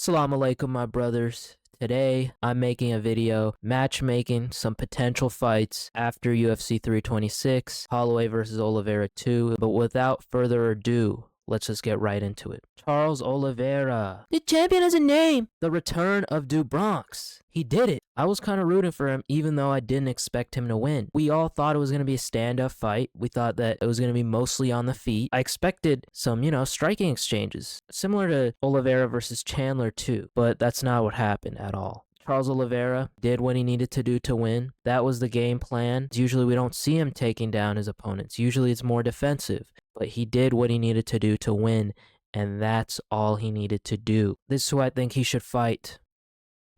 Assalamu alaikum, my brothers. Today, I'm making a video matchmaking some potential fights after UFC 326, Holloway versus Oliveira 2. But without further ado, let's just get right into it. Charles Oliveira. The champion has a name. The return of Du Bronx. He did it. I was kind of rooting for him, even though I didn't expect him to win. We all thought it was going to be a stand-up fight. We thought that it was going to be mostly on the feet. I expected some, striking exchanges, similar to Oliveira versus Chandler too, but that's not what happened at all. Charles Oliveira did what he needed to do to win. That was the game plan. Usually we don't see him taking down his opponents. Usually it's more defensive, but he did what he needed to do to win, and that's all he needed to do. This is who I think he should fight.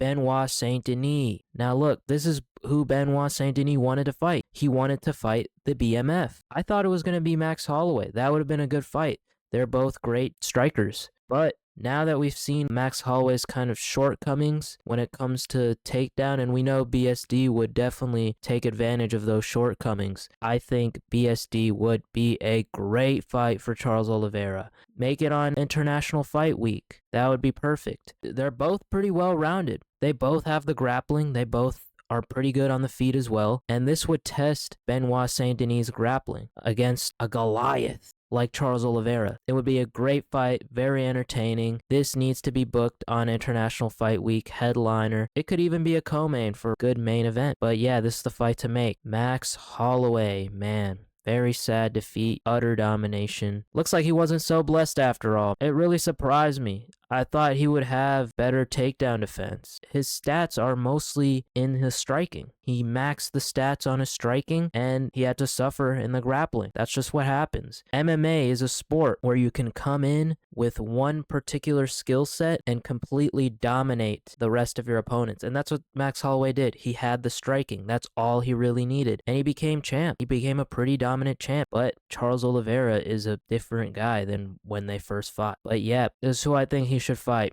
Benoit Saint-Denis. Now look, this is who Benoit Saint-Denis wanted to fight. He wanted to fight the BMF. I thought it was going to be Max Holloway. That would have been a good fight. They're both great strikers. But now that we've seen Max Holloway's kind of shortcomings when it comes to takedown, and we know BSD would definitely take advantage of those shortcomings, I think BSD would be a great fight for Charles Oliveira. Make it on International Fight Week. That would be perfect. They're both pretty well-rounded. They both have the grappling. They both are pretty good on the feet as well. And this would test Benoit Saint-Denis' grappling against a Goliath like Charles Oliveira. It would be a great fight, very entertaining. This needs to be booked on International Fight Week headliner. It could even be a co-main for a good main event. But yeah, this is the fight to make. Max Holloway, man. Very sad defeat, utter domination. Looks like he wasn't so blessed after all. It really surprised me. I thought he would have better takedown defense. His stats are mostly in his striking. He maxed the stats on his striking, and he had to suffer in the grappling. That's just what happens. MMA is a sport where you can come in with one particular skill set and completely dominate the rest of your opponents. And that's what Max Holloway did. He had the striking. That's all he really needed. And he became champ. He became a pretty dominant champ. But Charles Oliveira is a different guy than when they first fought. But yeah, this is who I think he should fight.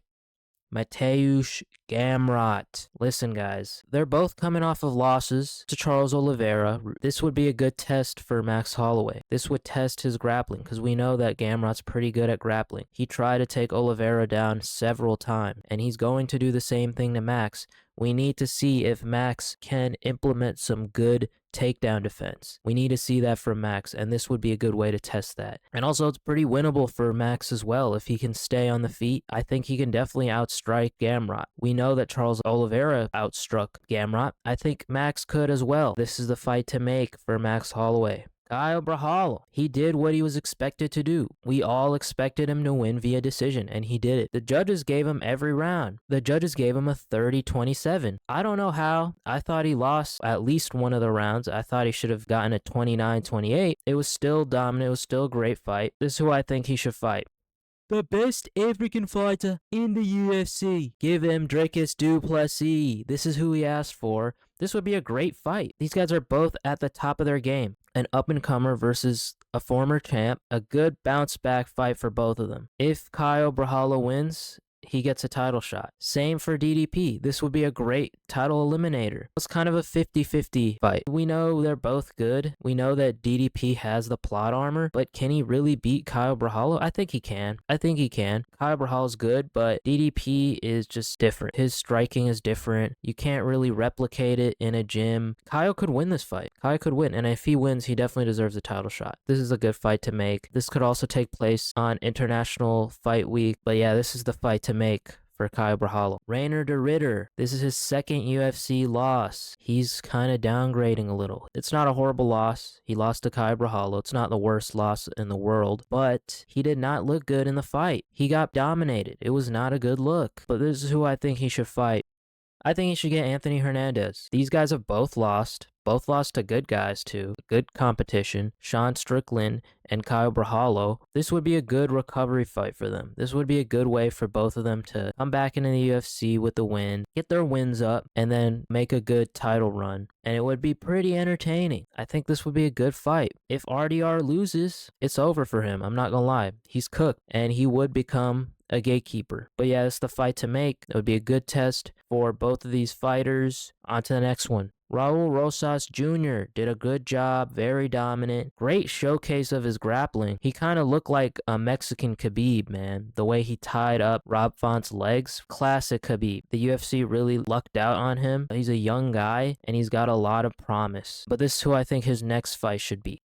Mateusz Gamrot. Listen, guys, they're both coming off of losses to Charles Oliveira. This would be a good test for Max Holloway. This would test his grappling, because we know that Gamrot's pretty good at grappling. He tried to take Oliveira down several times, and he's going to do the same thing to Max. We need to see if Max can implement some good takedown defense. We need to see that from Max, and this would be a good way to test that. And also, it's pretty winnable for Max as well. If he can stay on the feet, I think he can definitely outstrike Gamrot. We know that Charles Oliveira outstruck Gamrot. I think Max could as well. This is the fight to make for Max Holloway. Caio Borralho, he did what he was expected to do. We all expected him to win via decision, and he did it. The judges gave him every round. The judges gave him a 30-27. I don't know how. I thought he lost at least one of the rounds. I thought he should have gotten a 29-28. It was still dominant. It was still a great fight. This is who I think he should fight. The best African fighter in the UFC. Give him Dricus du Plessis. This is who he asked for. This would be a great fight. These guys are both at the top of their game. An up-and-comer versus a former champ. A good bounce-back fight for both of them. If Caio Borralho wins, he gets a title shot. Same for DDP. This would be a great title eliminator. It's kind of a 50-50 fight. We know they're both good. We know that DDP has the plot armor, but can he really beat Caio Borralho? I think he can. Caio Borralho's good, but DDP is just different. His striking is different. You can't really replicate it in a gym. Caio could win this fight. Caio could win, and if he wins, he definitely deserves a title shot. This is a good fight to make. This could also take place on International Fight Week, but yeah, this is the fight to make for Caio Borralho. Reinier de Ridder. This is his second UFC loss. He's kind of downgrading a little. It's not a horrible loss. He lost to Caio Borralho. It's not the worst loss in the world, but he did not look good in the fight. He got dominated. It was not a good look. But this is who I think he should fight. I think he should get Anthony Hernandez. These guys have both lost. Both lost to good guys too. Good competition. Sean Strickland and Caio Borralho. This would be a good recovery fight for them. This would be a good way for both of them to come back into the UFC with the win, get their wins up, and then make a good title run. And it would be pretty entertaining. I think this would be a good fight. If RDR loses, it's over for him. I'm not gonna lie. He's cooked, and he would become a gatekeeper. But yeah, it's the fight to make. It would be a good test for both of these fighters. On to the next one. Raúl Rosas Jr. did a good job, very dominant. Great showcase of his grappling. He kind of looked like a Mexican Khabib, man. The way he tied up Rob Font's legs. Classic Khabib. The UFC really lucked out on him. He's a young guy, and he's got a lot of promise. But this is who I think his next fight should be.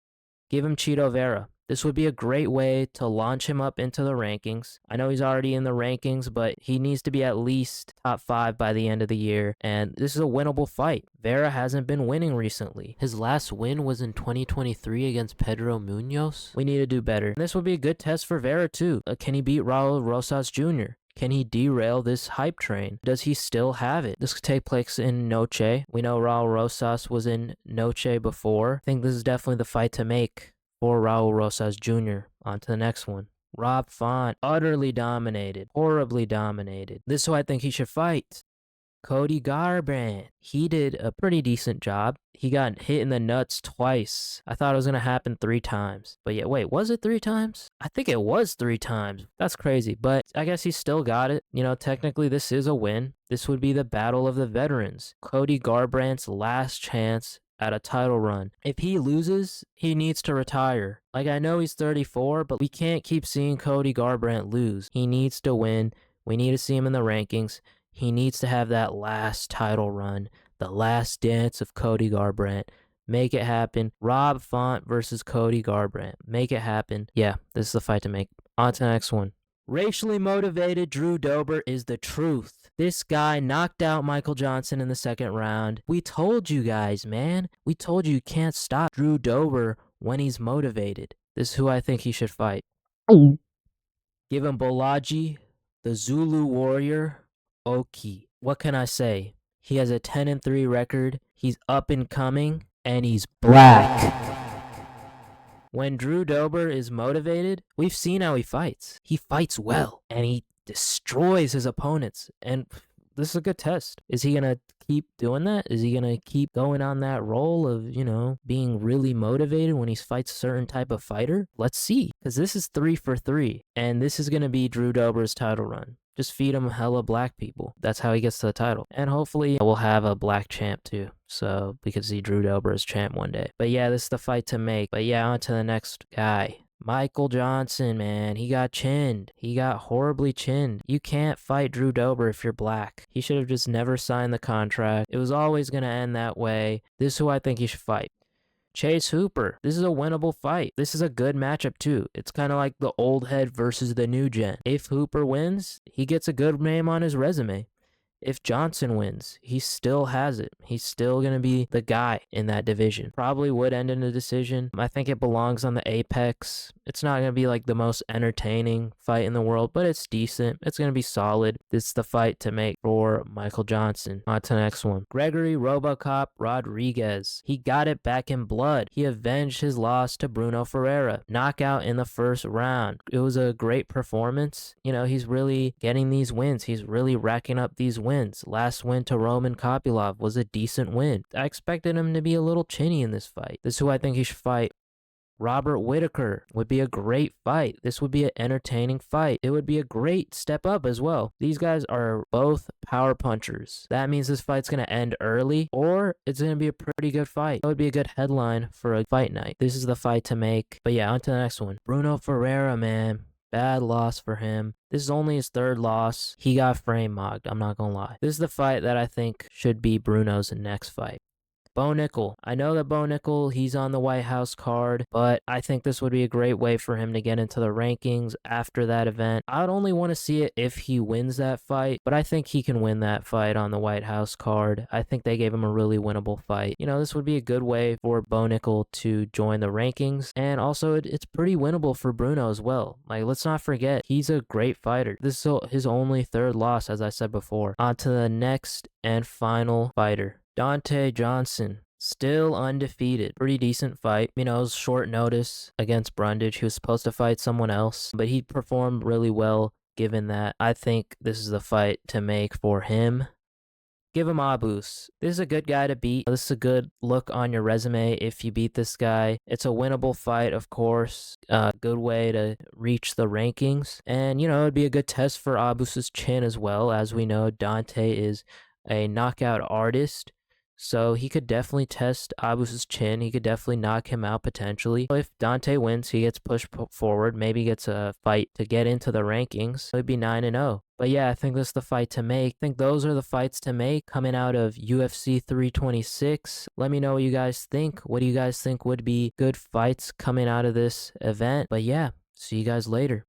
Give him Chito Vera. This would be a great way to launch him up into the rankings. I know he's already in the rankings, but he needs to be at least top 5 by the end of the year. And this is a winnable fight. Vera hasn't been winning recently. His last win was in 2023 against Pedro Munoz. We need to do better. This would be a good test for Vera too. Can he beat Raúl Rosas Jr.? Can he derail this hype train? Does he still have it? This could take place in Noche. We know Raúl Rosas was in Noche before. I think this is definitely the fight to make for Raúl Rosas Jr. On to the next one. Rob Font, utterly dominated, horribly dominated. This is who I think he should fight. Cody Garbrandt. He did a pretty decent job. He got hit in the nuts twice. I thought it was going to happen 3 times. But yeah, wait, was it 3 times? I think it was 3 times. That's crazy. But I guess he still got it. You know, technically this is a win. This would be the battle of the veterans. Cody Garbrandt's last chance at a title run. If he loses, he needs to retire. Like, I know he's 34, but we can't keep seeing Cody Garbrandt lose. He needs to win. We need to see him in the rankings. He needs to have that last title run, the last dance of Cody Garbrandt. Make it happen. Rob Font versus Cody Garbrandt. Make it happen. Yeah, this is the fight to make. On to the next one. Racially motivated Drew Dober is the truth. This guy knocked out Michael Johnson in the 2nd round. We told you guys, man. We told you can't stop Drew Dober when he's motivated. This is who I think he should fight. Give him Bolaji, the Zulu Warrior, Oki. What can I say? He has a 10-3 record. He's up and coming, and he's black. When Drew Dober is motivated, we've seen how he fights. He fights well, and he destroys his opponents. And this is a good test. Is he going to keep doing that? Is he going to keep going on that role of, you know, being really motivated when he fights a certain type of fighter? Let's see. Because this is 3 for 3, and this is going to be Drew Dober's title run. Just feed him hella black people. That's how he gets to the title. And hopefully we'll have a black champ too. So we could see Drew Dober as champ one day. But yeah, this is the fight to make. But yeah, on to the next guy. Michael Johnson, man. He got chinned. He got horribly chinned. You can't fight Drew Dober if you're black. He should have just never signed the contract. It was always going to end that way. This is who I think he should fight. Chase Hooper. This is a winnable fight. This is a good matchup too. It's kind of like the old head versus the new gen. If Hooper wins, he gets a good name on his resume. If Johnson wins, he still has it. He's still going to be the guy in that division. Probably would end in a decision. I think it belongs on the apex. It's not going to be like the most entertaining fight in the world, but it's decent. It's going to be solid. This is the fight to make for Michael Johnson. On to the next one. Gregory Robocop Rodrigues. He got it back in blood. He avenged his loss to Brunno Ferreira. Knockout in the 1st round. It was a great performance. You know, he's really getting these wins. He's really racking up these wins. Last win to Roman Kopylov was a decent win. I expected him to be a little chinny in this fight. This is who I think he should fight. Robert Whitaker would be a great fight. This would be an entertaining fight. It would be a great step up as well. These guys are both power punchers. That means this fight's going to end early, or it's going to be a pretty good fight. That would be a good headline for a fight night. This is the fight to make. But yeah, on to the next one. Brunno Ferreira, man. Bad loss for him. This is only his 3rd loss. He got frame mogged, I'm not gonna lie. This is the fight that I think should be Bruno's next fight. Bo Nickel. I know that Bo Nickel, he's on the White House card, but I think this would be a great way for him to get into the rankings after that event. I'd only want to see it if he wins that fight, but I think he can win that fight on the White House card. I think they gave him a really winnable fight. You know, this would be a good way for Bo Nickel to join the rankings, and also it's pretty winnable for Brunno as well. Like, let's not forget, he's a great fighter. This is his only 3rd loss, as I said before. On to the next and final fighter. Donte Johnson, still undefeated. Pretty decent fight. You know, it was short notice against Brundage. He was supposed to fight someone else, but he performed really well given that. I think this is the fight to make for him. Give him Abus. This is a good guy to beat. This is a good look on your resume if you beat this guy. It's a winnable fight, of course. Good way to reach the rankings. And, you know, it'd be a good test for Abus's chin as well. As we know, Donte is a knockout artist. So he could definitely test Abus's chin. He could definitely knock him out potentially. If Donte wins, he gets pushed forward, maybe gets a fight to get into the rankings. He'd be 9-0. But yeah, I think this is the fight to make. I think those are the fights to make coming out of UFC 326. Let me know what you guys think. What do you guys think would be good fights coming out of this event? But yeah, see you guys later.